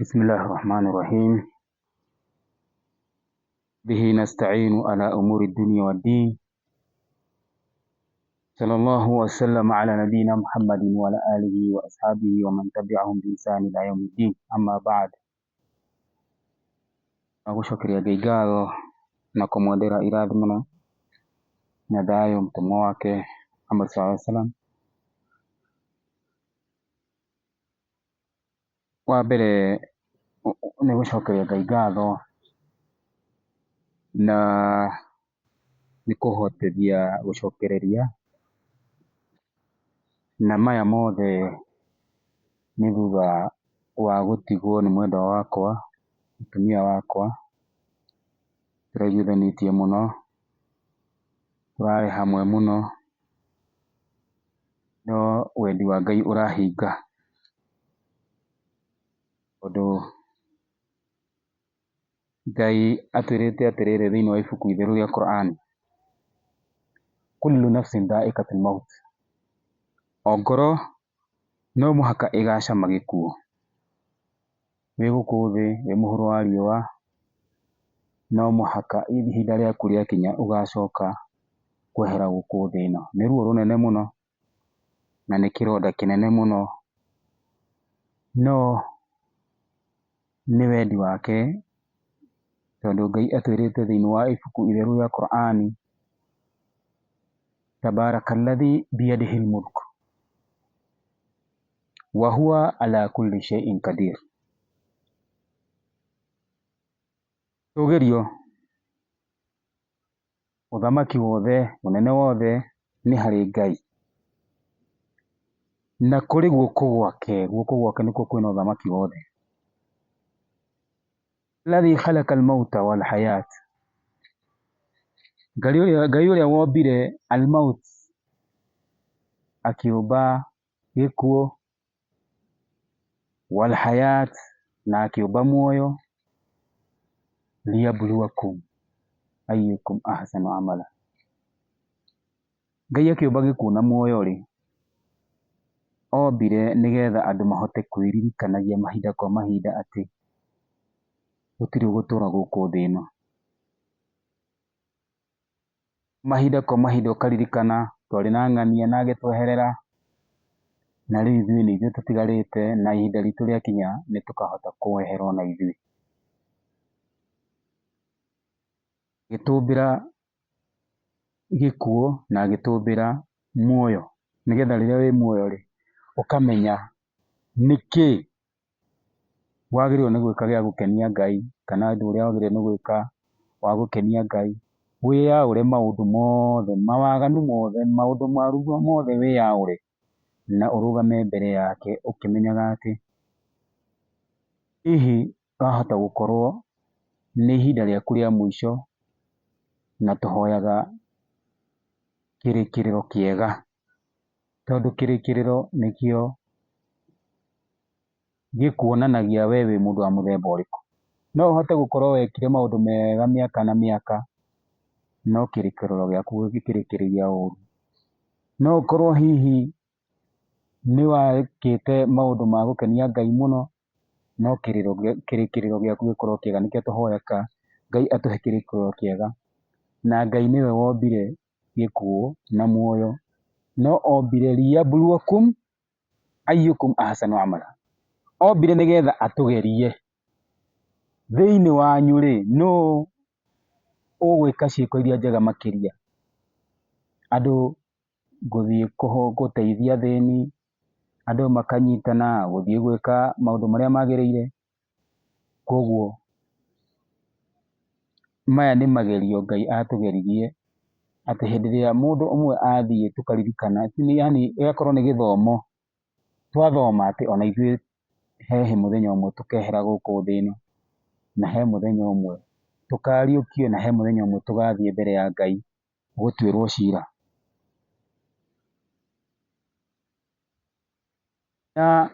بسم الله الرحمن الرحيم. به نستعين على أمور الدنيا والدين. صلى الله وسلم على نبينا محمد وعلى آله وأصحابه ومن تبعهم بإحسان إلى يوم الدين. أما بعد، nagushukuru Gaigago na kumwendera iradhi mno na dayo mtume wake Muhammad sallallahu alaihi wasallam. Wa mbere nĩ gũcokeria Ngai ngatho na nĩ kũhotithia gũcokereria, na maya mothe nĩ thutha wa gũtigwo nĩ mwendwa wakwa, mũtumia wakwa. Tũraiguithanĩtie mũno, tũrarĩ hamwe mũno, no wendi wa Ngai ũrahinga, tondũ Ngai atwĩrĩte atĩrĩrĩ thĩinĩ wa ibuku itheru rĩa Qur'an, kullu nafsin dha'iqatul maut, o ngoro no mũhaka ĩgacama gĩkuũ. Wĩ gũkũ thĩ, wĩ mũhuro wa riũa, no mũhaka ihinda rĩaku rĩakinya ũgacoka kwehera gũkũ thĩ ĩno. Nĩ ruo rũnene mũno na nĩ kĩronda kĩnene mũno, no nĩ wendi wake, tondũ Ngai atwĩrĩte thĩinĩ wa ibuku itheru rĩa Qur'an, tabarakalladhi biyadihil mulk wa huwa ala kulli shay'in qadir. Tũgĩrio, ũthamaki wothe, ũnene wothe nĩ harĩ Ngai, na kũrĩ guoko gwake nĩkuo kwĩna ũthamaki wothe. Alladhi khalaqa al-mauta wal hayat, Ngai ũrĩa wombire al-maut, akĩũmba gĩkuũ, wal hayat, na akĩũmba muoyo, liyabluwakum ayyukum ahsanu amala. Ngai akĩũmba gĩkuũ na muoyo rĩ, ombire nĩgetha andũ mahote kwĩririkanagia mahinda kwa mahinda atĩ gũtirĩ ũgũtũra gũkũ thĩ ĩno. Mahinda kwa mahinda ũkaririkana twarĩ na ng'ania na agĩtweherera, na rĩu ithuĩ nĩ ithuĩ tũtigarĩte, na ihinda ritũ rĩakinya nĩ tũkahota kwehera ona ithuĩ. Agĩtũmbĩra gĩkuũ na agĩtũmbĩra muoyo, nĩgetha rĩrĩa wĩ muoyo rĩ, ũkamenya nĩkĩĩ wagĩrĩirwo nĩ gwĩka gĩa gũkenia Ngai, kana ũndũ ũrĩa wagĩrĩirwo nĩ gwĩka wa gũkenia Ngai. Wĩyaũre maũndũ mothe, mawaganu mothe, maũndũ moru mothe wĩyaũre, na ũrũgame mbere yake ũkĩmenyaga atĩ hihi wahota gũkorwo nĩ ihinda rĩaku rĩa mũico, na tũhoyaga kĩrĩkĩrĩro kĩega, tondũ kĩrĩkĩrĩro nĩkĩo gĩkuonanagia we wĩ mũndũ wa mũthemba ũrĩkũ. No ũhote gũkorwo wekire maũndũ mega mĩaka na mĩaka, no kĩrĩkĩrĩro gĩaku gĩkĩrĩkĩrĩria ũru. No ũkorwo hihi nĩ wekĩte maũndũ ma gũkenia Ngai mũno, no kĩrĩkĩrĩro gĩaku gĩkorwo kĩega. Nĩkĩo tũhoyaga Ngai atũhe kĩrĩkĩrĩro kĩega, na Ngai nĩwe wombire gĩkuũ na muoyo, no ombire liyabluwakum ayyukum ahsanu amala. Ombire nĩgetha atũgerie, thĩinĩ wanyu rĩ, nũũ ũgwĩka ciĩko iria njega makĩria. Andũ gũthiĩ gũteithia athĩni, andũ makanyitana gũthiĩ gwĩka maũndũ marĩa magĩrĩire. Koguo maya nĩ magerio Ngai atũgeririe, atĩ hĩndĩ ĩrĩa mũndũ ũmwe athiĩ tũkaririkana, yani gĩgakorwo nĩ gĩthomo twathoma atĩ ona ithuĩ he mũthenya ũmwe tũkehera gũkũ thĩ ĩno, na he mũthenya ũmwe tũkariũkio, na he mũthenya ũmwe tũgathiĩ mbere ya Ngai gũtuĩrwo cira. Na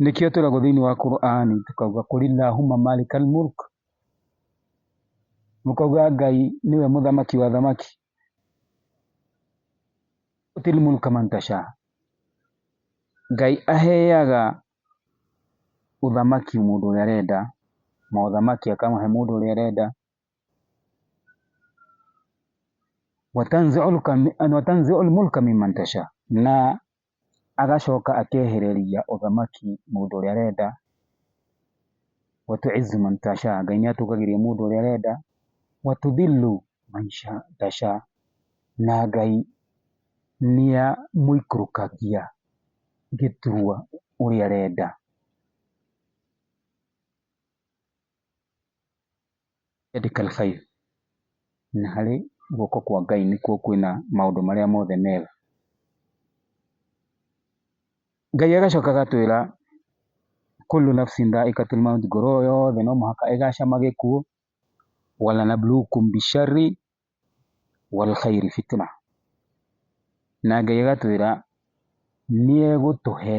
nĩkĩo tũragwo thĩinĩ wa Qur'an, tũkauga kulillahumma malikal mulk, mũkauga Ngai nĩwe mũthamaki wa thamaki, tutil mulka man tasha. Ngai aheaga ũthamaki mũndũ ũrĩa arenda, maũthamaki akamahe mũndũ ũrĩa arenda. watanzi'ul mulka mimman tasha, na agacoka akehereria ũthamaki mũndũ ũrĩa arenda. watu'izzu man tasha, Ngai nĩatũgagĩria mũndũ ũrĩa arenda. watudhillu man tasha, na Ngai nĩamũikũrũkagia gĩturwa ũrĩa arenda. Biyadikal khair, na harĩ guoko kwa Ngai nĩkuo kwĩna maũndũ marĩa mothe mega. Ngai agacoka agatwĩra kullu nafsin dha'iqatul maut, ngoro yothe no mũhaka ĩgacama gĩkuũ. walanabluukum bisharri wal khairi fitna, na Ngai agatwĩra nĩegũtũhe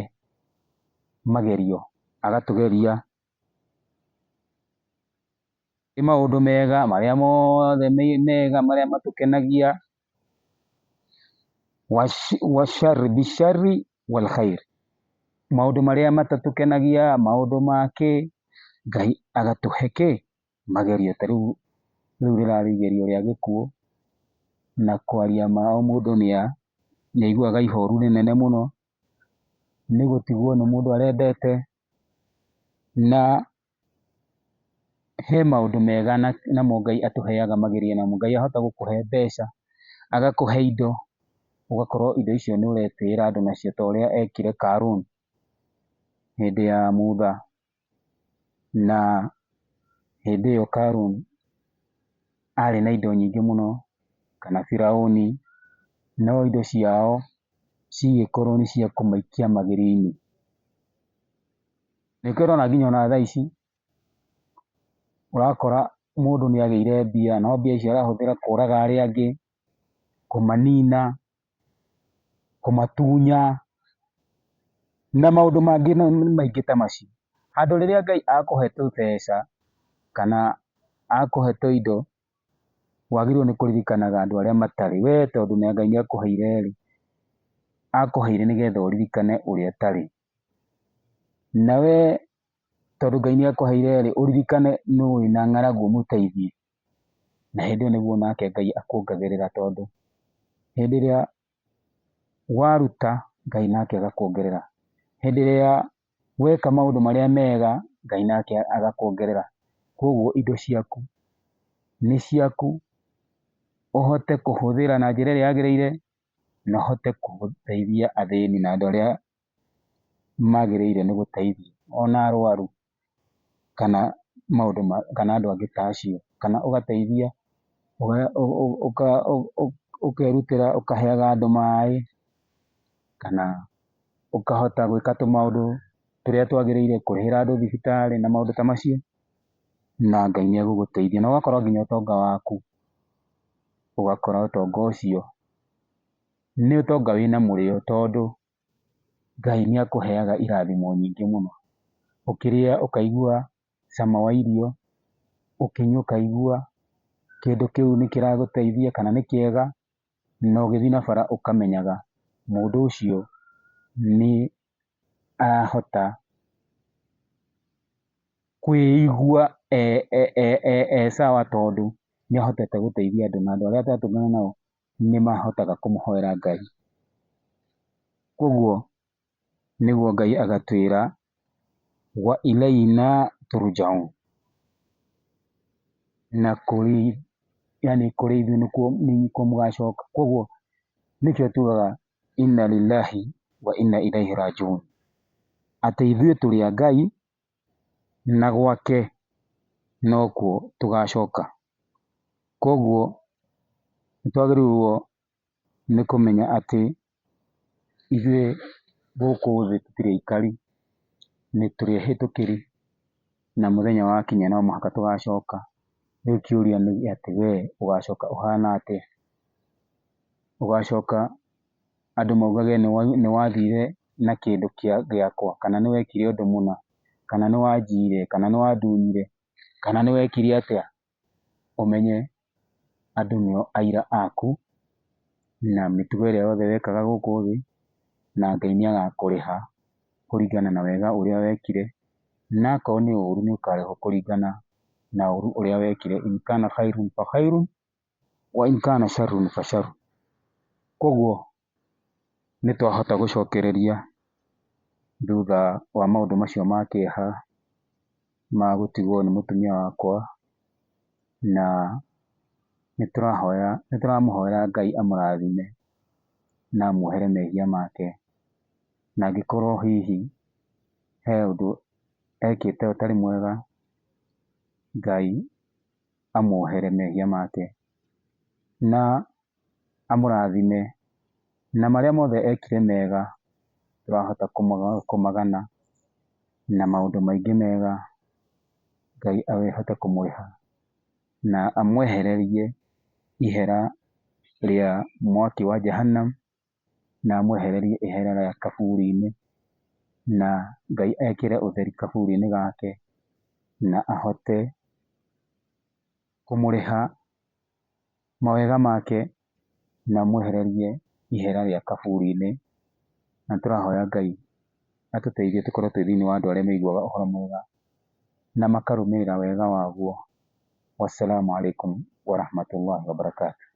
magerio, agatũgeria maũndũ mega marĩa mothe mega marĩa matũkenagia. washarri bisharri wal khair, maũndũ marĩa matatũkenagia, maũndũ make, Ngai agatũhe magerio. Ta rĩu rĩrarĩ igerio rĩa gĩkuũ, na kwaria ma o mũndũ nĩaiguaga ihoru rĩnene mũno, nĩgũtigwo nĩ mũndũ arendete, na he maũndũ mega namo Ngai atũheaga magerio namo. Ngai ahota gũkũhe mbeca, agakũhe indo, ũgakorwo indo icio nĩũretĩĩra andũ nacio, ta ũrĩa ekire Karũni hĩndĩ ya Mutha. Na hĩndĩ ĩyo Karũni arĩ na indo nyingĩ mũno, kana Firaũni, no indo ciao cigĩkorwo nĩ cia kũmaikia magerio-inĩ. Nĩkĩo ũrona nginya ona thaa ici ũrakora mũndũ nĩagĩire mbia, no mbia icio arahũthĩra kũraga arĩa angĩ, kũmanina, kũmatunya, na maũndũ mangĩ maingĩ ta macio. Handũ rĩrĩa Ngai akũhe tũbeca kana akũhe tũindo, wagĩrĩirwo nĩ kũririkanaga andũ arĩa matarĩ. We tondũ Ngai nĩakũheire-rĩ, akũheire nĩgetha ũririkane ũrĩa ũtarĩ. Na we tondũ Ngai nĩakũheire-rĩ, ũririkane nũũ wĩna ng'aragu ũmũteithie, na hĩndĩ ĩyo nĩguo nake Ngai akuongagĩrĩra, tondũ hĩndĩ ĩrĩa waruta, Ngai nake agakuongerera. Hĩndĩ ĩrĩa weka maũndũ marĩa mega, Ngai nake agakuongerera. Koguo indo ciaku nĩ ciaku, ũhote kũhũthĩra na njĩra ĩrĩa yagĩrĩire, na ũhote gũteithia athĩni na andũ arĩa magĩrĩire nĩ gũteithio, ona arwaru, kana kana andũ angĩ ta acio, kana ũgateithia, ũkerutĩra ũkaheaga andũ maĩ, kana ũkahota gwĩka tũmaũndũ tũrĩa twagĩrĩire, kũrĩhĩra andũ thibitarĩ na maũndũ ta macio, na Ngai nĩegũgũteithia, na ũgakorwo nginya ũtonga waku, ũgakora ũtonga ũcio nĩ ũtonga wĩna mũrĩo, tondũ Ngai nĩakũheaga irathimo nyingĩ mũno. Ũkĩrĩa ũkaigua cama wa irio, ũkĩnyua ũkaigua kĩndũ kĩu nĩkĩragũteithia kana nĩ kĩega, na ũgĩthiĩ na bara ũkamenyaga mũndũ ũcio nĩ arahota kwĩigua sawa, tondũ nĩahotete gũteithia andũ, na andũ arĩa atatũngana nao nĩmahotaga kũmũhoera Ngai. Koguo nĩguo Ngai agatwĩra wa ilaina turjaun, na kũrĩ ithuĩ nĩkuo mũgacoka. Koguo nĩkĩo tugaga inna lillahi wa inna ilaihi rajiun, atĩ ithuĩ tũrĩ a Ngai na gwake nokuo tũgacoka. Koguo nĩtwagĩrĩirwo nĩ kũmenya atĩ ithuĩ gũkũ thĩ tũtirĩ aikari, nĩtũrĩ ehĩtũkĩri, na mũthenya wakinya no mũhaka tũgacoka. Rĩu kĩũria nĩ atĩ we ũgacoka ũhana atĩa? Ũgacoka andũ maugage nĩwathire na kĩndũ gĩakwa, kana nĩwekire ũndũ mũna, kana nĩwanjire, kana nĩwandunyire, kana nĩwekire atĩa? Ũmenye andũ nĩo aira aku, na mĩtugo ĩrĩa yothe wekaga gũkũ thĩ, na Ngai nĩagakũrĩha kũringana na wega ũrĩa wekire, na akorwo nĩ ũru nĩ ũkarĩhwo kũringana na ũru ũrĩa wekire. In kana khairun fa khairun wa in kana sharrun fa sharrun. Koguo nĩ twahota gũcokereria thutha wa maũndũ macio ma kĩeha ma gũtigwo nĩ mũtumia wakwa, na nĩtũramũhoera Ngai amũrathime na amuohere mehia make, na angĩkorwo hihi he ũndũ ekĩte ũtarĩ mwega, Ngai amuohere mehia make na amũrathime, na marĩa mothe ekire mega tũrahota kũmagana na maũndũ maingĩ mega, Ngai ahote kũmũrĩha na amwehererie ihera rĩa mwaki wa Jahannam, na amwehererie ihera rĩa kaburi-inĩ, na Ngai ekĩre ũtheri kaburi-inĩ gake, na ahote kũmũrĩha mawega make na amwehererie ihera rĩa kaburi-inĩ, na tũrahoya Ngai atũteithie tũkorwo twĩ thĩinĩ wa andũ arĩa maiguaga ũhoro mwega na makarũmĩrĩra wega waguo. Wassalamu alaikum warahmatullahi wabarakatuh.